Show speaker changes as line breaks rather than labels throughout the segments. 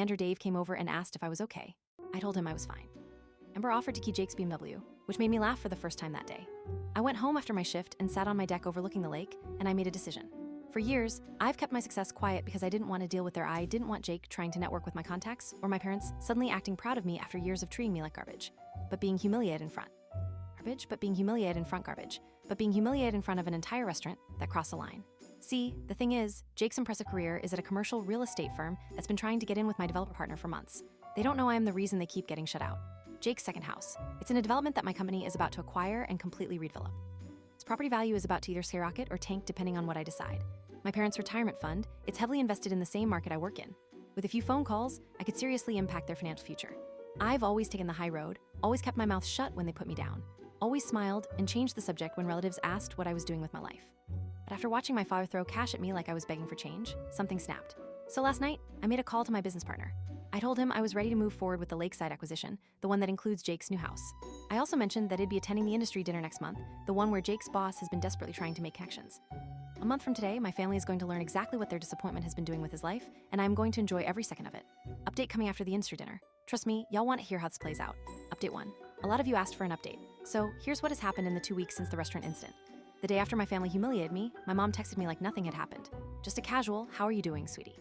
Manager Dave came over and asked if I was okay. I told him I was fine. Amber offered to key Jake's BMW, which made me laugh for the first time that day. I went home after my shift and sat on my deck overlooking the lake, and I made a decision. For years, I've kept my success quiet because I didn't want to deal with I didn't want Jake trying to network with my contacts, or my parents suddenly acting proud of me after years of treating me like garbage. But being humiliated in front. But being humiliated in front of an entire restaurant that crossed the line. See, the thing is, Jake's impressive career is at a commercial real estate firm that's been trying to get in with my developer partner for months. They don't know I am the reason they keep getting shut out. Jake's second house. It's in a development that my company is about to acquire and completely redevelop. Its property value is about to either skyrocket or tank depending on what I decide. My parents' retirement fund, it's heavily invested in the same market I work in. With a few phone calls, I could seriously impact their financial future. I've always taken the high road, always kept my mouth shut when they put me down, always smiled and changed the subject when relatives asked what I was doing with my life. But after watching my father throw cash at me like I was begging for change, something snapped. So last night, I made a call to my business partner. I told him I was ready to move forward with the lakeside acquisition, the one that includes Jake's new house. I also mentioned that I'd be attending the industry dinner next month, the one where Jake's boss has been desperately trying to make connections. A month from today, my family is going to learn exactly what their disappointment has been doing with his life, and I'm going to enjoy every second of it. Update coming after the industry dinner. Trust me, y'all want to hear how this plays out. Update 1. A lot of you asked for an update. So here's what has happened in the 2 weeks since the restaurant incident. The day after my family humiliated me, my mom texted me like nothing had happened. Just a casual, "How are you doing, sweetie?"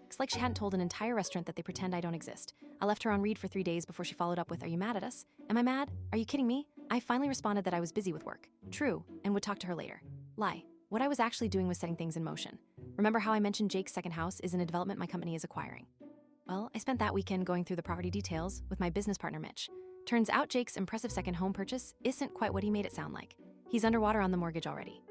It's like she hadn't told an entire restaurant that they pretend I don't exist. I left her on read for 3 days before she followed up with, "Are you mad at us?" Am I mad? Are you kidding me? I finally responded that I was busy with work. True, and would talk to her later. Lie. What I was actually doing was setting things in motion. Remember how I mentioned Jake's second house is in a development my company is acquiring? Well, I spent that weekend going through the property details with my business partner, Mitch. Turns out Jake's impressive second home purchase isn't quite what he made it sound like. He's underwater on the mortgage already.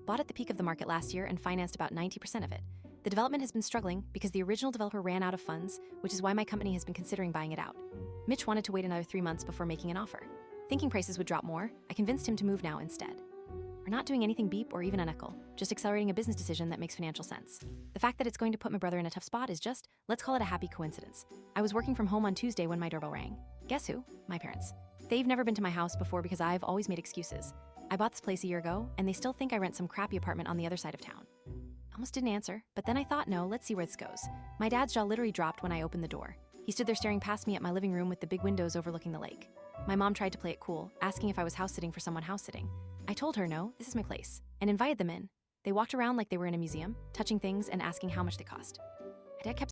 Bought at the peak of the market last year and financed about 90% of it. The development has been struggling because the original developer ran out of funds, which is why my company has been considering buying it out. Mitch wanted to wait another 3 months before making an offer. Thinking prices would drop more, I convinced him to move now instead. We're not doing anything beep or even unethical, just accelerating a business decision that makes financial sense. The fact that it's going to put my brother in a tough spot is just, let's call it a happy coincidence. I was working from home on Tuesday when my doorbell rang. Guess who? My parents. They've never been to my house before because I've always made excuses. I bought this place a year ago, and they still think I rent some crappy apartment on the other side of town. Almost didn't answer, but then I thought, no, let's see where this goes. My dad's jaw literally dropped when I opened the door. He stood there staring past me at my living room with the big windows overlooking the lake. My mom tried to play it cool, asking if I was house-sitting for someone house-sitting. I told her no, this is my place, and invited them in. They walked around like they were in a museum, touching things and asking how much they cost. My dad kept